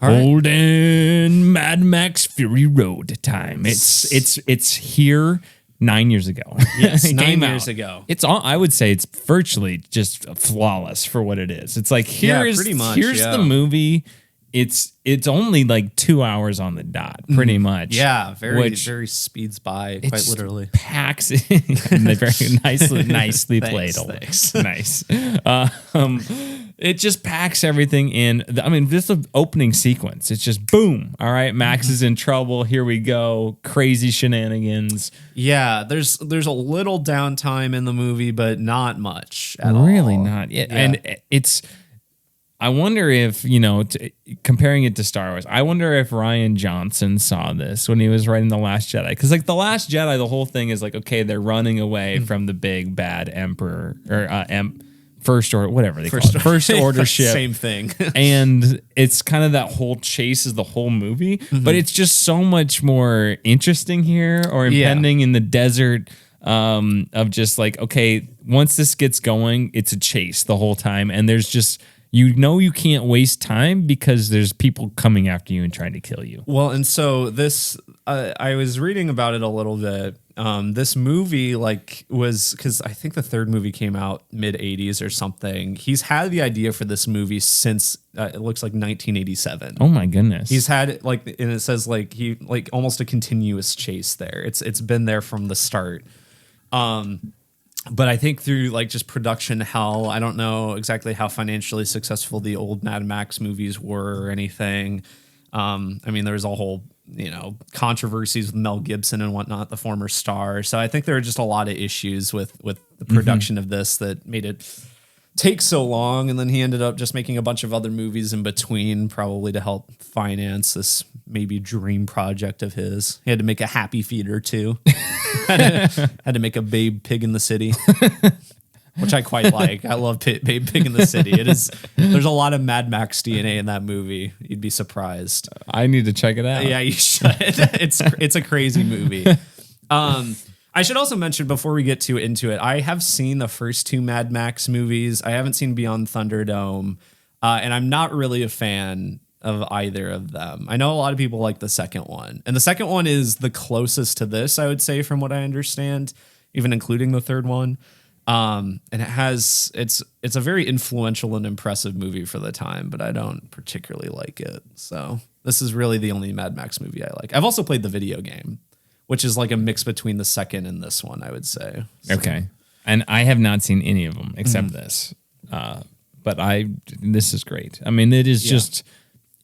Holden Mad Max Fury Road time. It's here 9 years ago. Yes, it 9 years ago. It's all, I would say it's virtually just flawless for what it is. It's like here's the movie. It's only like 2 hours on the dot, pretty much. Yeah, very speeds by, quite literally. Packs in the very nicely played. Thanks. Nice. It just packs everything in. I mean, this is the opening sequence. It's just boom. All right, Max is in trouble. Here we go. Crazy shenanigans. Yeah, there's a little downtime in the movie, but not much at all. Really not. Yeah. And it's. I wonder if, comparing it to Star Wars, I wonder if Rian Johnson saw this when he was writing The Last Jedi. Because, like, The Last Jedi, the whole thing is like, okay, they're running away from the big bad Emperor or First Order, whatever they call it. First Order ship. Same thing. And it's kind of that whole chase is the whole movie. But it's just so much more interesting here or impending in the desert of just like, okay, once this gets going, it's a chase the whole time. And there's just... you can't waste time because there's people coming after you and trying to kill you. Well, and so this, I was reading about it a little bit. This movie, was because I think the third movie came out mid 80s or something. He's had the idea for this movie since it looks like 1987. Oh my goodness! He's had and it says he almost a continuous chase there. It's been there from the start. But I think through just production hell, I don't know exactly how financially successful the old Mad Max movies were or anything. I mean, there was a whole, controversies with Mel Gibson and whatnot, the former star. So I think there are just a lot of issues with the production of this that made it take so long. And then he ended up just making a bunch of other movies in between, probably to help finance this maybe dream project of his. He had to make a Happy Feet or two. had to make a Babe Pig in the City, which I quite like. I love Babe Pig in the City. There's a lot of Mad Max DNA in that movie. You'd be surprised. I need to check it out. Yeah, you should. It's a crazy movie. I should also mention before we get into it, I have seen the first two Mad Max movies. I haven't seen Beyond Thunderdome, and I'm not really a fan of either of them. I know a lot of people like the second one, and the second one is the closest to this, I would say, from what I understand, even including the third one. And it's a very influential and impressive movie for the time, but I don't particularly like it. So this is really the only Mad Max movie I like. I've also played the video game, which is like a mix between the second and this one, I would say. So. Okay. And I have not seen any of them except this. But this is great. I mean, it is just...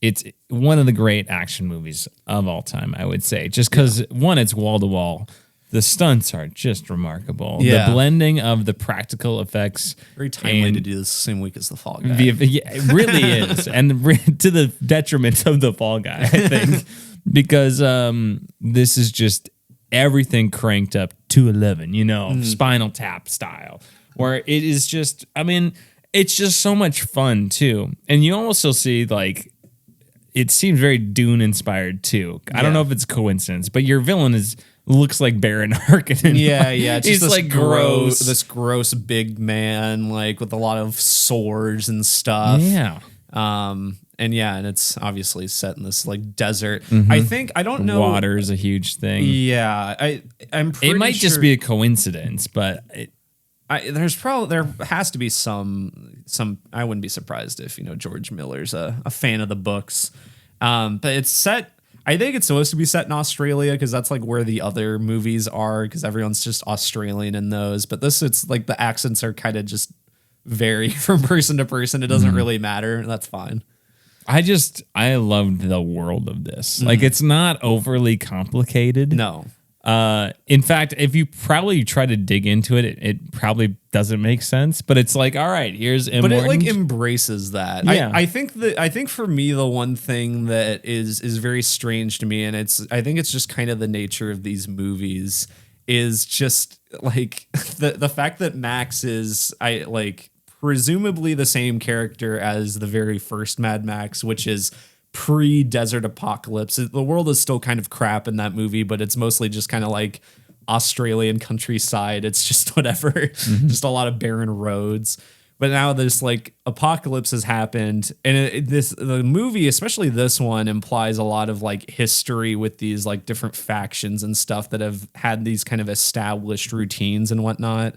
It's one of the great action movies of all time, I would say. Just because, one, it's wall-to-wall. The stunts are just remarkable. Yeah. The blending of the practical effects. Very timely to do this the same week as The Fall Guy. It really is. And to the detriment of The Fall Guy, I think. Because this is just everything cranked up to 11, Spinal Tap style. Where it is just, I mean, it's just so much fun, too. And you also see, it seems very Dune inspired too. I don't know if it's coincidence, but your villain looks like Baron Harkonnen. Yeah. It's he's just this gross big man, with a lot of swords and stuff. Yeah. And it's obviously set in this desert. I don't know. Water is a huge thing. Yeah, I'm pretty It might just be a coincidence, but there has to be some. I wouldn't be surprised if George Miller's a fan of the books, but it's set. I think it's supposed to be set in Australia because that's where the other movies are because everyone's just Australian in those. But it's the accents are kind of just vary from person to person. It doesn't really matter. That's fine. I loved the world of this. It's not overly complicated. No. In fact, if you probably try to dig into it, it probably doesn't make sense. But it's all right, here's Immortan. But it embraces that. Yeah. I think for me the one thing that is very strange to me, and I think it's just kind of the nature of these movies, is just the fact that Max is presumably the same character as the very first Mad Max, which is pre-desert apocalypse. The world is still kind of crap in that movie, but it's mostly just kind of Australian countryside. It's just whatever, just a lot of barren roads. But now this like apocalypse has happened, and the movie, especially this one, implies a lot of like history with these like different factions and stuff that have had these kind of established routines and whatnot.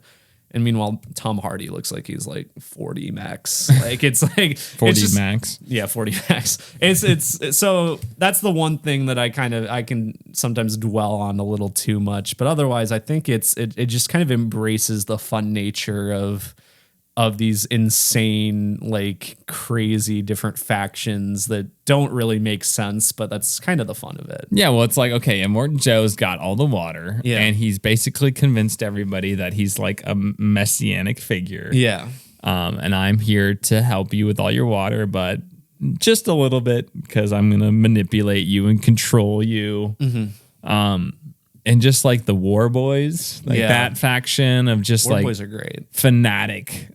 And meanwhile, Tom Hardy looks like he's like 40 max. Like it's like 40 max. Yeah, 40 max. It's so that's the one thing that I can sometimes dwell on a little too much. But otherwise, I think it just kind of embraces the fun nature of these insane, like crazy different factions that don't really make sense, but that's kind of the fun of it. Yeah, well, it's like, okay, Immortan Joe's got all the water, and he's basically convinced everybody that he's like a messianic figure. Yeah. And I'm here to help you with all your water, but just a little bit because I'm going to manipulate you and control you. And just like the War Boys, like that faction of just War like Boys are great. Fanatic,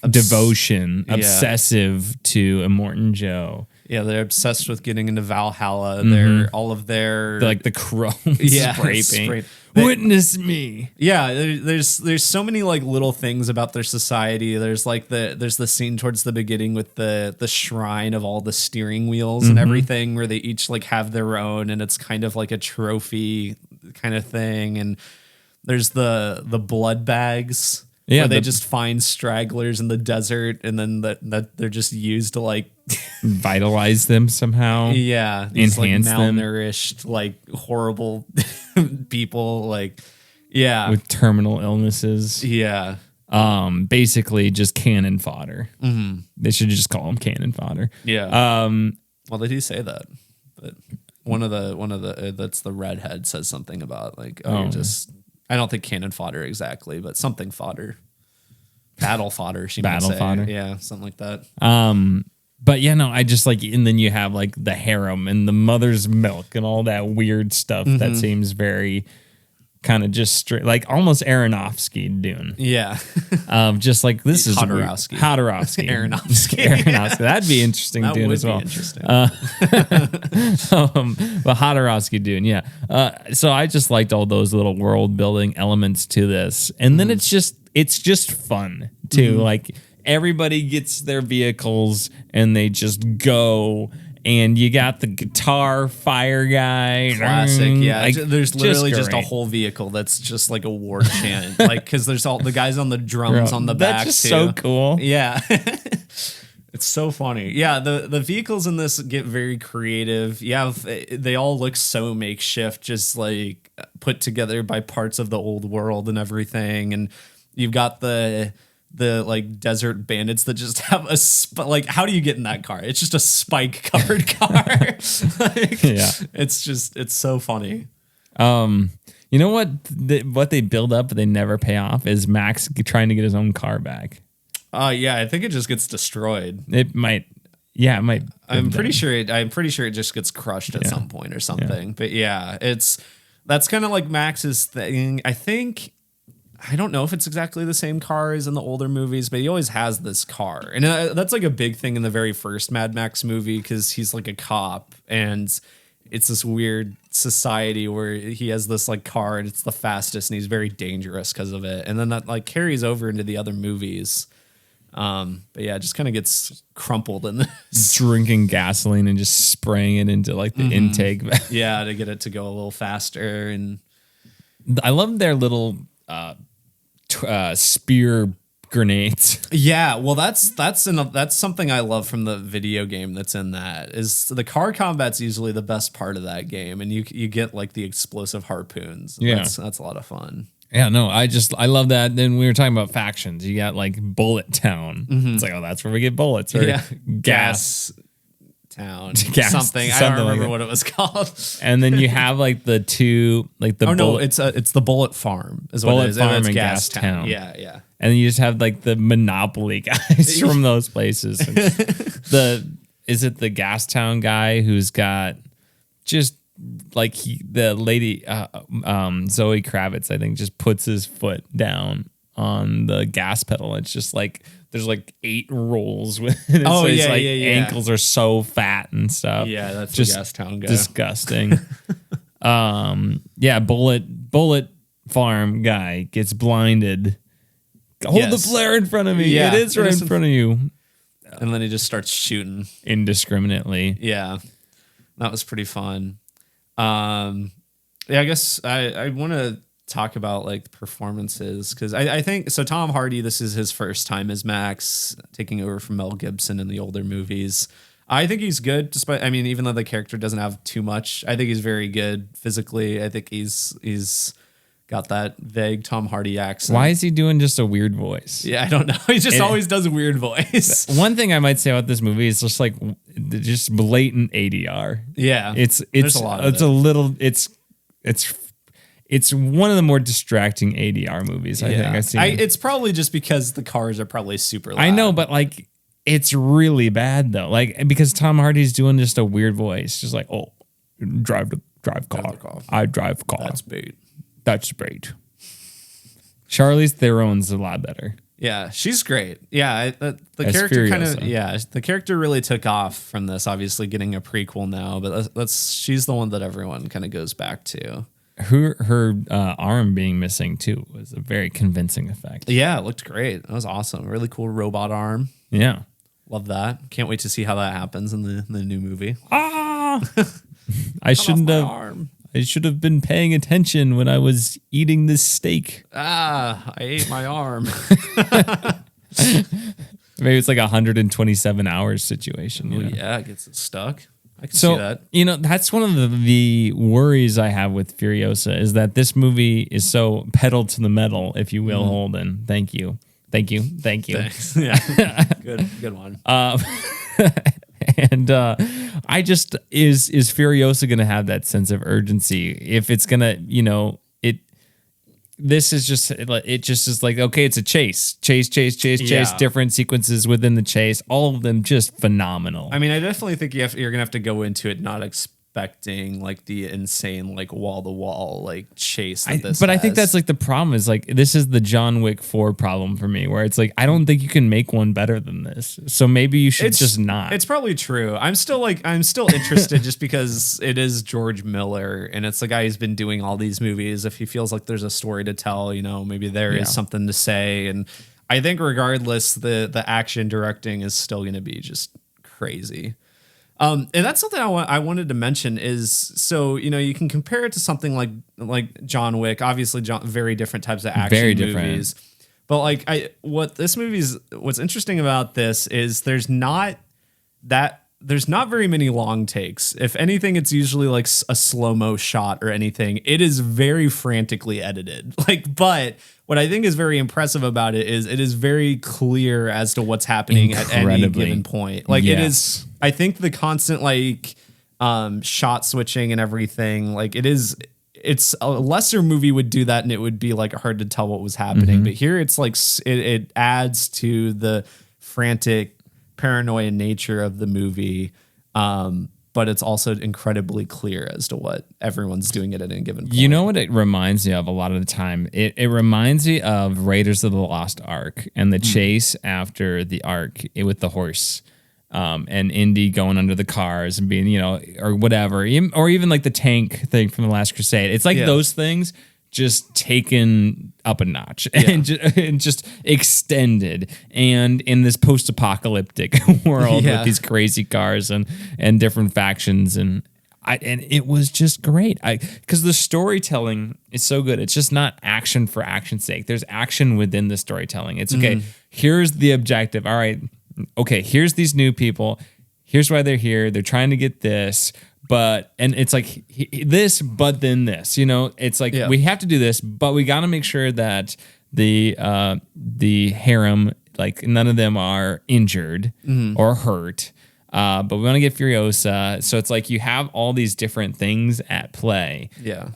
devotion, obsessive to Immortan Joe. Yeah, they're obsessed with getting into Valhalla. They're all of their Like the chrome spray paint. Witness me. Yeah, there's so many like little things about their society. There's like there's the scene towards the beginning with the shrine of all the steering wheels and everything, where they each like have their own, and it's kind of like a trophy kind of thing. And there's the blood bags. Yeah, where they just find stragglers in the desert, and then that they're just used to like vitalize them somehow. Yeah, these enhance like malnourished, like horrible people, like with terminal illnesses. Yeah, basically just cannon fodder. They should just call them cannon fodder. Yeah. Well, they do say that, but one of the that's the redhead says something about like you're just. I don't think cannon fodder exactly, but something fodder. Battle fodder, she might say. Fodder. Yeah, something like that. But yeah, no, I just like, and then you have like the harem and the mother's milk and all that weird stuff that seems very kind of just straight, like almost Aronofsky Dune. Yeah. Just like this is Hodorowski. Aronofsky. That'd be interesting that Dune would as well. Be interesting. But Hodorowski Dune, yeah. So I just liked all those little world building elements to this. And then it's just fun too. Like everybody gets their vehicles and they just go. And you got the guitar fire guy. Classic, yeah. Like, there's literally just a whole vehicle that's just like a war chant. Like, because there's all the guys on the drums on the back, that's just too. So cool. Yeah. It's so funny. Yeah, the vehicles in this get very creative. Yeah, they all look so makeshift, just like put together by parts of the old world and everything. And you've got the like desert bandits that just have like, how do you get in that car? It's just a spike covered car. Like, yeah, it's so funny. You know what they build up but they never pay off is Max trying to get his own car back. Yeah, I think it just gets destroyed. It might. I'm pretty sure it just gets crushed at some point or something. Yeah. But yeah, that's kind of like Max's thing. I don't know if it's exactly the same car as in the older movies, but he always has this car. And that's like a big thing in the very first Mad Max movie, because he's like a cop and it's this weird society where he has this like car and it's the fastest and he's very dangerous because of it. And then that like carries over into the other movies. But yeah, it just kind of gets crumpled in this. Drinking gasoline and just spraying it into like the intake. Yeah, to get it to go a little faster. And I love their little spear grenades. Yeah, well, that's something I love from the video game that's in that. Is the car combat's usually the best part of that game, and you get like the explosive harpoons. Yeah, that's a lot of fun. Yeah, no, I love that. Then we were talking about factions. You got like Bullet Town. It's like, oh, that's where we get bullets. Or gas Town, something. I don't remember what it was called. And then you have like the two, like the it's the Bullet Farm is what it is. Farm and Gas Town. Yeah. And then you just have like the Monopoly guys from those places. Is it the Gas Town guy who's got just like the lady Zoe Kravitz, I think, just puts his foot down on the gas pedal. It's just like there's like 8 rolls with it. Oh, so his yeah. ankles are so fat and stuff. Yeah, that's just the Gas Town guy. Disgusting. Bullet Farm guy gets blinded Hold the flare in front of me. Yeah, it is right in front of you. And then he just starts shooting indiscriminately. Yeah, that was pretty fun. Yeah, I guess I want to talk about like the performances because I think so. Tom Hardy, this is his first time as Max, taking over from Mel Gibson in the older movies. I think he's good, despite even though the character doesn't have too much, I think he's very good physically. I think he's got that vague Tom Hardy accent. Why is he doing just a weird voice? Yeah, I don't know. He just always does a weird voice. One thing I might say about this movie is just like just blatant ADR. Yeah, it's a lot of it's it. a little it's one of the more distracting ADR movies I think I've seen. It's probably just because the cars are probably super loud. I know, but like it's really bad though. Like because Tom Hardy's doing just a weird voice, just like drive car. I drive car. That's bait. That's great. Charlize Theron's a lot better. Yeah, she's great. Yeah, the As character Furiosa. the character really took off from this. Obviously, getting a prequel now, but she's the one that everyone kind of goes back to. Her arm being missing too was a very convincing effect. Yeah, it looked great. That was awesome. Really cool robot arm. Yeah, love that. Can't wait to see how that happens in the new movie. I should have been paying attention when I was eating this steak. I ate my arm. Maybe it's like a 127 hours situation. You know? Yeah, it gets it stuck. I can see that. That's one of the worries I have with Furiosa is that this movie is so pedal to the metal, if you will, Holden. Thank you. Thanks. Yeah, good one. And I just is Furiosa going to have that sense of urgency if it's going to, this is just, it just is like, okay, it's a chase, different sequences within the chase, all of them just phenomenal. I definitely think you're going to have to go into it not expecting like the insane, like wall to wall, like chase. I think that's like the problem is like, this is the John Wick 4 problem for me, where it's like, I don't think you can make one better than this. So maybe you should just not. It's probably true. I'm still interested just because it is George Miller and it's the guy who's been doing all these movies. If he feels like there's a story to tell, maybe there is something to say. And I think regardless, the action directing is still going to be just crazy. And that's something I wanted to mention is, so, you can compare it to something like John Wick, obviously very different types of action movies. But like what's interesting about this is there's not very many long takes. If anything, it's usually like a slow-mo shot or anything. It is very frantically edited. But what I think is very impressive about it is very clear as to what's happening at any given point. Like it is, I think the constant like shot switching and everything, like it's a lesser movie would do that and it would be like hard to tell what was happening. But here it's like it adds to the frantic paranoia nature of the movie, but it's also incredibly clear as to what everyone's doing at any given point. You know what it reminds me of a lot of the time? It reminds me of Raiders of the Lost Ark and the chase after the Ark with the horse, and Indy going under the cars and being, or whatever, or even like the tank thing from The Last Crusade. It's like those things just taken up a notch and just extended, and in this post-apocalyptic world with these crazy cars and different factions, and it was just great because the storytelling is so good. It's just not action for action's sake. There's action within the storytelling. It's okay. Here's the objective. All right. Okay. Here's these new people. Here's why they're here. They're trying to get this. And it's like this, but then this, it's like we have to do this, but we got to make sure that the harem, like none of them are injured or hurt. But we want to get Furiosa. So it's like you have all these different things at play. Yeah.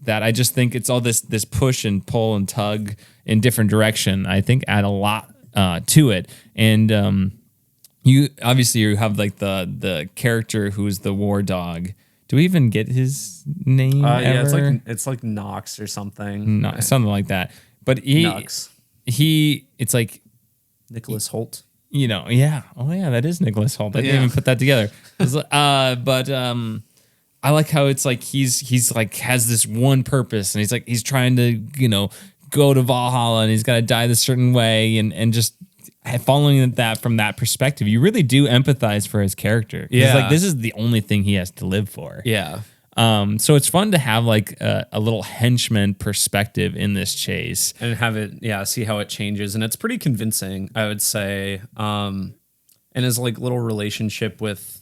That I just think it's all this push and pull and tug in different direction. I think add a lot to it. And you have like the character who's the war dog. Do we even get his name? Yeah, it's like Knox or something. No, something like that. But it's like Nicholas Holt. Yeah. Oh yeah, that is Nicholas Holt. I didn't even put that together. But I like how it's like he's like has this one purpose, and he's trying to go to Valhalla and he's got to die this certain way, and just following that from that perspective, you really do empathize for his character. Yeah. Like this is the only thing he has to live for. Yeah. So it's fun to have like a little henchman perspective in this chase and have it, see how it changes. And it's pretty convincing, I would say. And his like little relationship with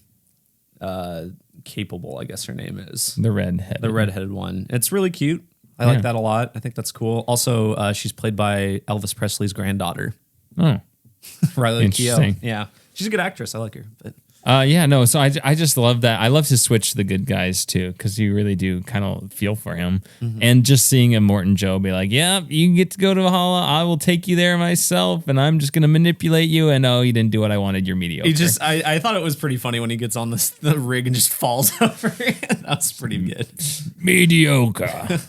Capable, I guess her name is. The redheaded one. It's really cute. I like that a lot. I think that's cool. Also, she's played by Elvis Presley's granddaughter. Oh, Riley interesting. Keough. Yeah. She's a good actress. I like her. But So I just love that. I love to switch to the good guys too, because you really do kind of feel for him. And just seeing Immortan Joe be like, yeah, you can get to go to Valhalla. I will take you there myself, and I'm just going to manipulate you. And you didn't do what I wanted. You're mediocre. He just, I thought it was pretty funny when he gets on the rig and just falls over. That was pretty good. Mediocre.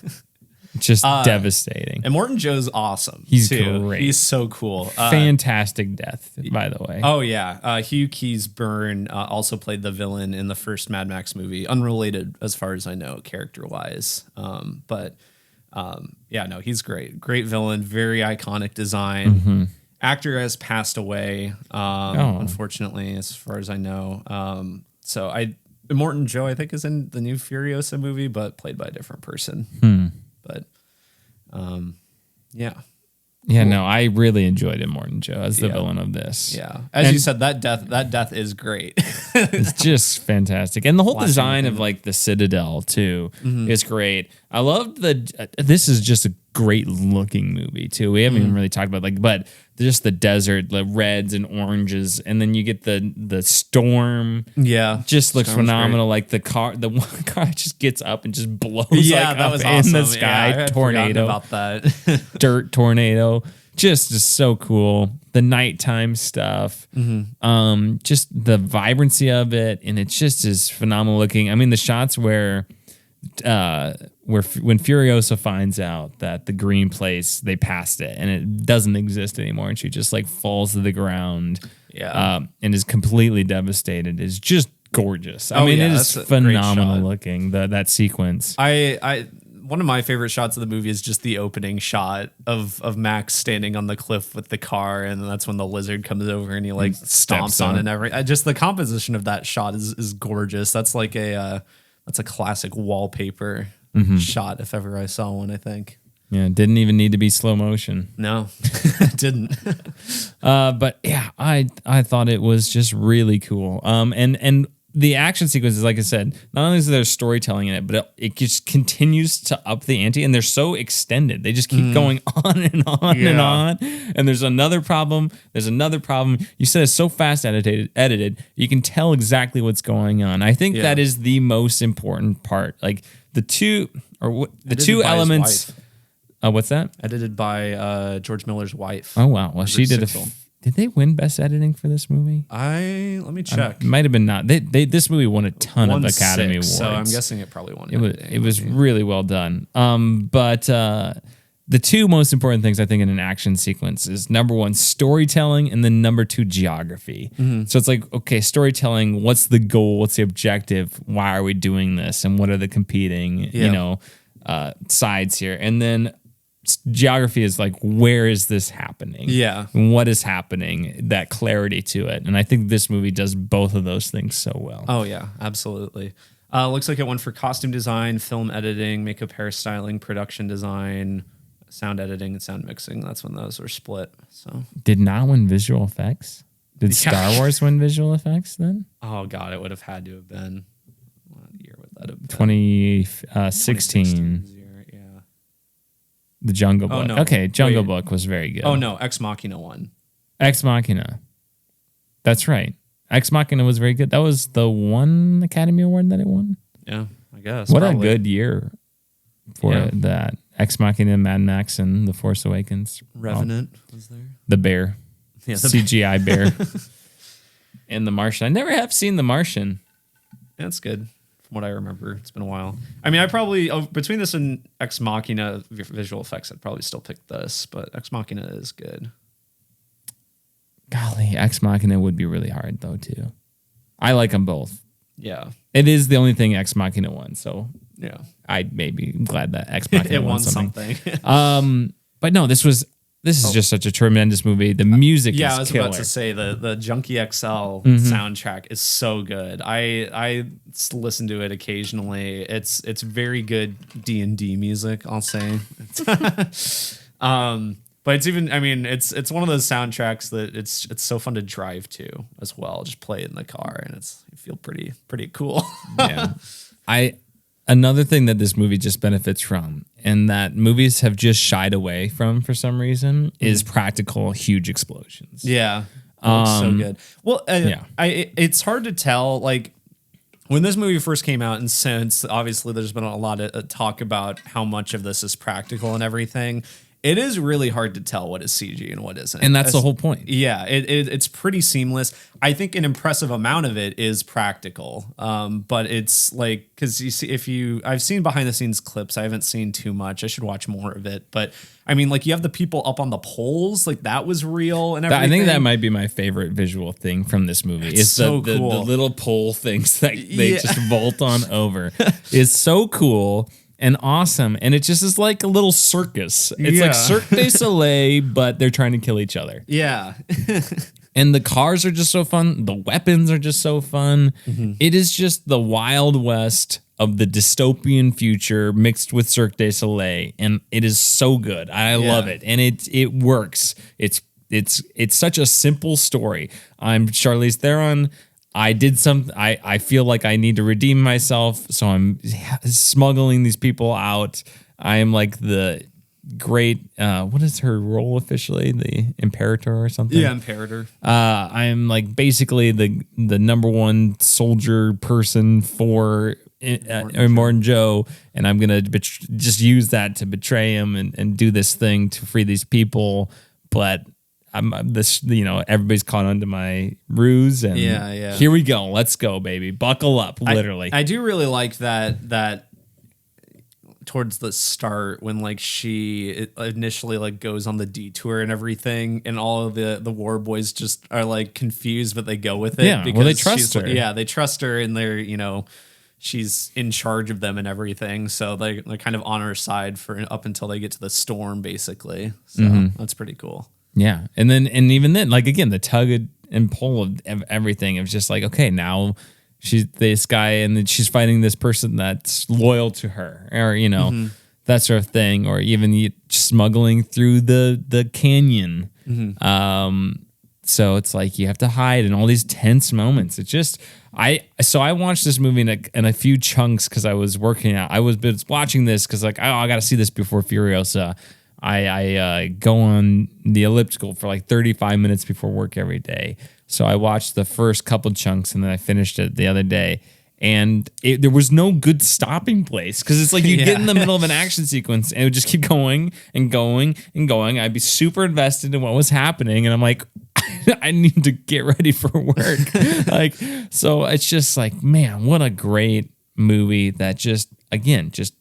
Just devastating. And Immortan Joe's awesome. He's too. great. He's so cool. Fantastic death, by the way. Oh, yeah. Hugh Keys-Byrne also played the villain in the first Mad Max movie. Unrelated, as far as I know, character-wise. He's great. Great villain. Very iconic design. Actor has passed away, unfortunately, as far as I know. Immortan Joe, I think, is in the new Furiosa movie, but played by a different person. But, Yeah, cool. No, I really enjoyed Immortan Joe as the villain of this. Yeah. As you said, that death is great. It's just fantastic. And the whole design of like the Citadel too is great. I loved this is just a great looking movie too. We haven't even really talked about but just the desert, the reds and oranges, and then you get the storm. Yeah. Just looks phenomenal. Like the one car just gets up and just blows that up was awesome. in the sky. Yeah, I had tornado about that. Dirt tornado. Just so cool. The nighttime stuff. Just the vibrancy of it, and it just is phenomenal looking. I mean, the shots where when Furiosa finds out that the green place, they passed it and it doesn't exist anymore, and she just like falls to the ground, and is completely devastated, is just gorgeous. I mean, it is phenomenal looking. That sequence. One of my favorite shots of the movie is just the opening shot of Max standing on the cliff with the car, and that's when the lizard comes over and he like stomps on it and everything. Just the composition of that shot is gorgeous. That's like that's a classic wallpaper shot if ever I saw one, I think. Yeah, it didn't even need to be slow motion. No, it didn't. But yeah, I thought it was just really cool. And the action sequences, like I said, not only is there storytelling in it, but it just continues to up the ante, and they're so extended. They just keep going on and on and on. And there's another problem. There's another problem. You said it's so fast edited, you can tell exactly what's going on. I think that is the most important part. Like the two elements. What's that? Edited by George Miller's wife. Oh wow! Well, she did Did they win Best Editing for this movie? Let me check. It might have been not. This movie won a ton of Academy Awards. So I'm guessing it probably won. It was really well done. But the two most important things I think in an action sequence is number one, storytelling, and then number two, geography. So it's like, okay, storytelling, what's the goal? What's the objective? Why are we doing this? And what are the competing, sides here? And then geography is like, where is this happening? Yeah. And what is happening? That clarity to it. And I think this movie does both of those things so well. Oh, yeah, absolutely. Looks like it won for costume design, film editing, makeup, hairstyling, production design, sound editing, and sound mixing. That's when those were split. So did not win visual effects? Did Star Wars win visual effects then? Oh, God, it would have had to have been. What year would that have been? 2016. The Jungle Book. No. Okay, Jungle Book was very good. Oh, no, Ex Machina won. Ex Machina. That's right. Ex Machina was very good. That was the one Academy Award that it won? Yeah, I guess. What a good year for that. Ex Machina, Mad Max, and The Force Awakens. Revenant was there. The Bear. Yeah, CGI Bear. And The Martian. I never have seen The Martian. That's good. What I remember. It's been a while. I mean, I probably, between this and Ex Machina visual effects, I'd probably still pick this, but Ex Machina is good. Golly, Ex Machina would be really hard, though, too. I like them both. Yeah. It is the only thing Ex Machina won, so yeah, I may be glad that Ex Machina it won something. But no, this is just such a tremendous movie. The music is I was killer. about to say the Junkie XL soundtrack is so good. I listen to it occasionally. It's very good D&D music, I'll say. But it's even, I mean, it's one of those soundtracks that it's so fun to drive to as well. Just play it in the car and you feel pretty cool. Yeah. Another thing that this movie just benefits from, and that movies have just shied away from for some reason, is practical huge explosions. Yeah. Looks so good. Well, yeah. It's hard to tell, like, when this movie first came out, and since obviously there's been a lot of talk about how much of this is practical and everything, it is really hard to tell what is CG and what isn't. And that's the whole point. Yeah, it's pretty seamless. I think an impressive amount of it is practical. But it's like, because you see, I've seen behind the scenes clips. I haven't seen too much. I should watch more of it. But I mean, like, you have the people up on the poles, like that was real and everything. I think that might be my favorite visual thing from this movie. It's so the cool. The little pole things that they just vault on over. It's so cool and awesome, and it just is like a little circus. It's like Cirque du Soleil, but they're trying to kill each other. Yeah. And the cars are just so fun. The weapons are just so fun. It is just the Wild West of the dystopian future mixed with Cirque du Soleil, and it is so good. I love it, and it works. It's such a simple story. I'm Charlize Theron. I feel like I need to redeem myself, so I'm smuggling these people out. I am like the great, what is her role officially? The Imperator or something? Yeah, Imperator. I am like basically the number one soldier person for Immortan Joe, and I'm going to just use that to betray him and do this thing to free these people, but everybody's caught onto my ruse, and here we go. Let's go, baby. Buckle up, literally. I do really like that towards the start when like she initially like goes on the detour and everything, and all of the war boys just are like confused, but they go with it. Yeah, because they trust her. Yeah, they trust her, and they're, she's in charge of them and everything. So they're kind of on her side for up until they get to the storm, basically. So that's pretty cool. Yeah. And even then, like, again, the tug and pull of everything. It was just like, okay, now she's this guy and then she's fighting this person that's loyal to her, or, that sort of thing, or even smuggling through the canyon. So it's like you have to hide in all these tense moments. It's just, I watched this movie in a few chunks because I was working out. I was watching this because like, I got to see this before Furiosa. I go on the elliptical for like 35 minutes before work every day. So I watched the first couple chunks and then I finished it the other day. And there was no good stopping place because it's like you get in the middle of an action sequence and it would just keep going and going and going. I'd be super invested in what was happening. And I'm like, I need to get ready for work. So it's just like, man, what a great movie that just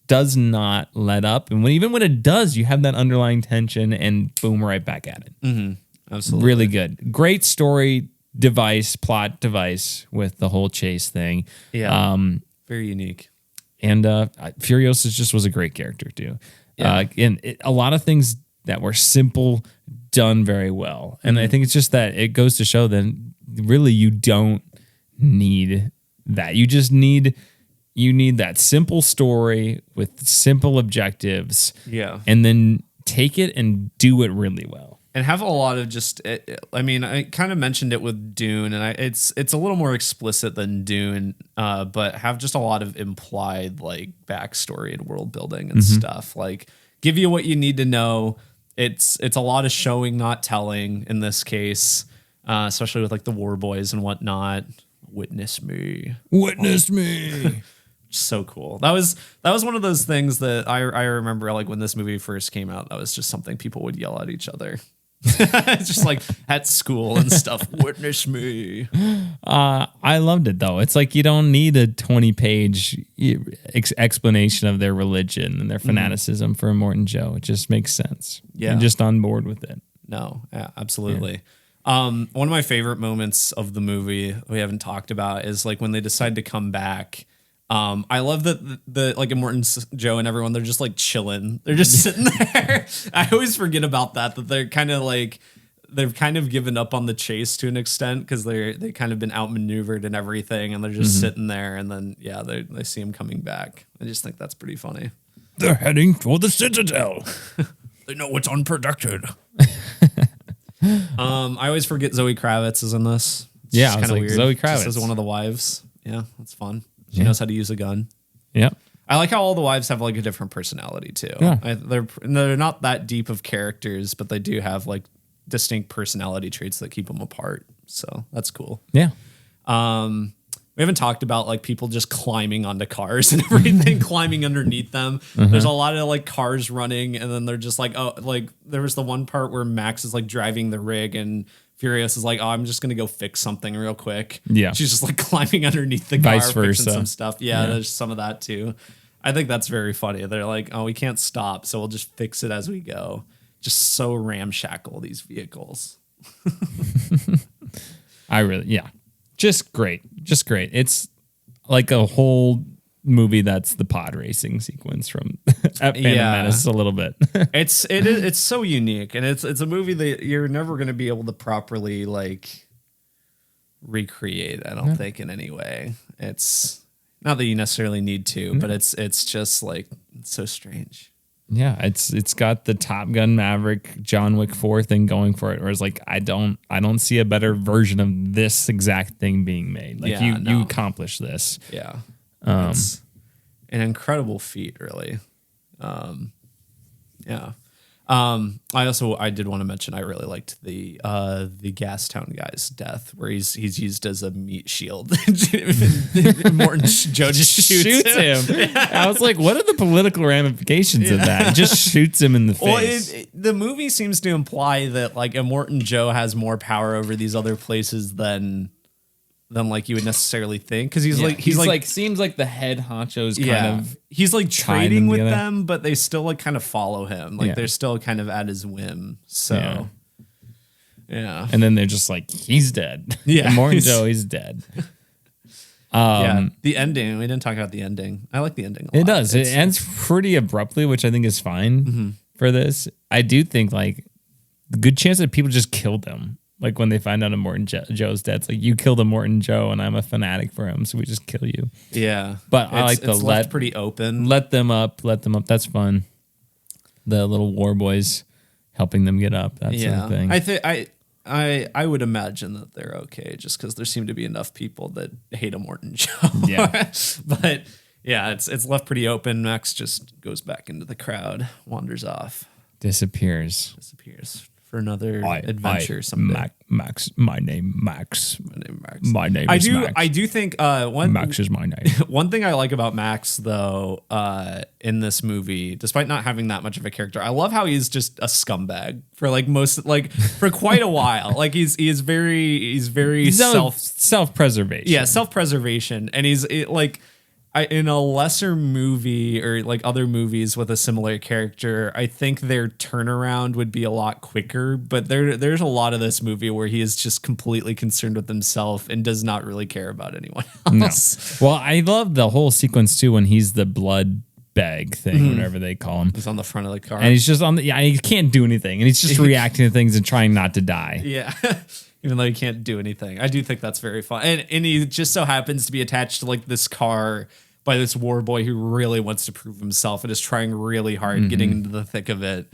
does not let up. And even when it does, you have that underlying tension and boom, right back at it. Absolutely. Really good. Great story plot device with the whole chase thing. Yeah. Very unique. And Furiosa just was a great character too. Yeah. A lot of things that were simple, done very well. And I think it's just that it goes to show that really you don't need that. You just need that simple story with simple objectives. Yeah. And then take it and do it really well. And have a lot of just, I kind of mentioned it with Dune, and it's a little more explicit than Dune, but have just a lot of implied like backstory and world building and stuff. Like give you what you need to know. It's a lot of showing, not telling in this case, especially with like the war boys and whatnot. Witness me. So cool. That was one of those things that I remember like when this movie first came out. That was just something people would yell at each other. It's just like at school and stuff. Witness me. I loved it though. It's like you don't need a 20-page explanation of their religion and their fanaticism for Immortan Joe. It just makes sense. Yeah, you're just on board with it. No, yeah, absolutely. Yeah. One of my favorite moments of the movie we haven't talked about is like when they decide to come back. I love that the like Immortan Joe and everyone, they're just like chilling. They're just sitting there. I always forget about that they're kind of like they've kind of given up on the chase to an extent because they kind of been outmaneuvered and everything, and they're just sitting there. And then they see him coming back. I just think that's pretty funny. They're heading for the Citadel. They know it's unprotected. I always forget Zoe Kravitz is in this. It's Yeah, I was like, weird. Zoe Kravitz. Just as one of the wives. Yeah, that's fun. She knows how to use a gun. Yep. I like how all the wives have like a different personality too. Yeah. They're not that deep of characters, but they do have like distinct personality traits that keep them apart. So that's cool. Yeah. We haven't talked about like people just climbing onto cars and everything, climbing underneath them. There's a lot of like cars running, and then they're just like, oh, like there was the one part where Max is like driving the rig and Furious is like, oh, I'm just gonna go fix something real quick. Yeah. She's just like climbing underneath the car, Vice versa. fixing some stuff. Yeah, there's some of that too. I think that's very funny. They're like, oh, we can't stop, so we'll just fix it as we go. Just so ramshackle, these vehicles. Just great. It's like a whole movie that's the pod racing sequence from Phantom Menace a little bit. It's so unique, and it's a movie that you're never going to be able to properly like recreate. I don't think in any way. It's not that you necessarily need to, but it's just like it's so strange. Yeah, it's got the Top Gun Maverick John Wick 4 thing going for it, where it's like I don't see a better version of this exact thing being made. Like you accomplish this. Yeah. It's an incredible feat, really. Yeah. I did want to mention I really liked the Gastown guy's death, where he's used as a meat shield. Morton Joe just shoots him. I was like, what are the political ramifications of that? He just shoots him in the face. Well, the movie seems to imply that like Immortan Joe has more power over these other places than like you would necessarily think, because he's like seems like the head honcho's kind of he's like trading with together. them, but they still like kind of follow him, like they're still kind of at his whim. So yeah. And then they're just like, he's dead. Yeah. Morton Joe, he's dead. The ending, we didn't talk about the ending. I like the ending a lot. It does. It ends pretty abruptly, which I think is fine for this. I do think like the good chance that people just killed them. Like when they find out Immortan Joe's dead, it's like, you killed Immortan Joe and I'm a fanatic for him, so we just kill you. Yeah. But I like it's left pretty open. Let them up. That's fun. The little war boys helping them get up. That sort of thing. I think I would imagine that they're okay, just because there seem to be enough people that hate Immortan Joe. Yeah. But yeah, it's left pretty open. Max just goes back into the crowd, wanders off, disappears for another adventure someday. Max, my name Max. My name is Max. I do think Max is my name. One thing I like about Max, though, in this movie, despite not having that much of a character, I love how he's just a scumbag for for quite a while. Like he's very self-preservation. Yeah, self-preservation, and he's in a lesser movie or like other movies with a similar character, I think their turnaround would be a lot quicker. But there's a lot of this movie where he is just completely concerned with himself and does not really care about anyone else. No. Well, I love the whole sequence too when he's the blood bag thing, whatever they call him. He's on the front of the car, and he's just he can't do anything, and he's just reacting to things and trying not to die. Yeah. Even though he can't do anything. I do think that's very fun. And he just so happens to be attached to like this car by this war boy who really wants to prove himself and is trying really hard, getting into the thick of it.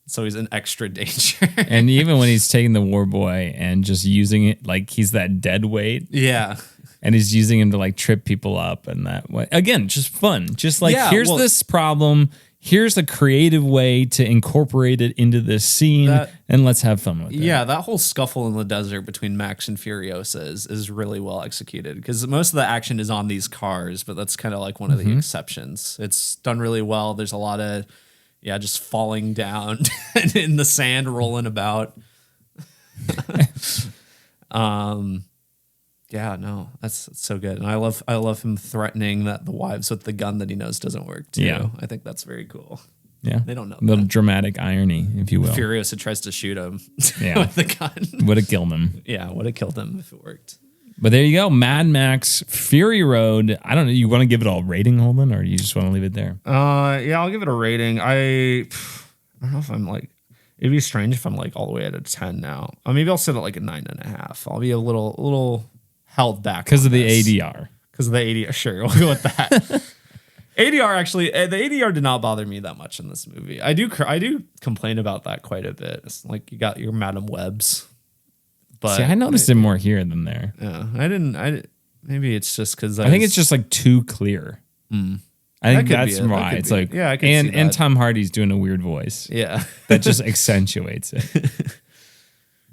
So he's in extra danger. And even when he's taking the war boy and just using it like he's that dead weight. Yeah. And he's using him to like trip people up and that way. Again, just fun. Just like, here's this problem. Here's a creative way to incorporate it into this scene, and let's have fun with it. Yeah, that whole scuffle in the desert between Max and Furiosa is really well executed, because most of the action is on these cars, but that's kind of like one of the exceptions. It's done really well. There's a lot of, just falling down in the sand, rolling about. Yeah, no, that's so good. And I love him threatening the wives with the gun that he knows doesn't work too. Yeah. I think that's very cool. Yeah. They don't know. Little dramatic irony, if you will. Furiosa tries to shoot him with the gun. Would have killed him. Yeah, would have killed him if it worked. But there you go, Mad Max Fury Road. I don't know. You want to give it a rating, Holden, or you just want to leave it there? Yeah, I'll give it a rating. I don't know if I'm like. It'd be strange if I'm like all the way at a 10 now. Maybe I'll sit at like a 9.5. I'll be a little held back because of the ADR. Because of the ADR, sure, we'll go with that. ADR actually, the ADR did not bother me that much in this movie. I do complain about that quite a bit. It's like you got your Madam Webs. But see, I noticed it more here than there. Yeah, maybe it's just because I think it's just like too clear. I think that's why it's like, yeah, I can see that. And Tom Hardy's doing a weird voice. Yeah, that just accentuates it.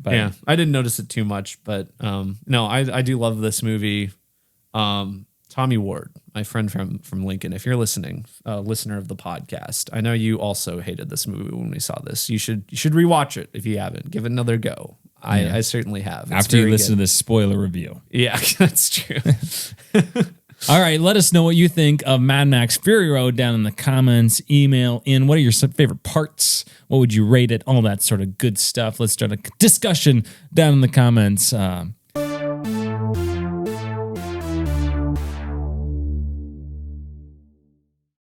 But, yeah, I didn't notice it too much, but no, I do love this movie. Tommy Ward, my friend from Lincoln, if you're listening, listener of the podcast, I know you also hated this movie when we saw this. You should rewatch it if you haven't. Give it another go. I certainly have. It's after you listen to this spoiler review. Yeah, that's true. All right, let us know what you think of Mad Max Fury Road down in the comments. Email in. What are your favorite parts? What would you rate it? All that sort of good stuff. Let's start a discussion down in the comments.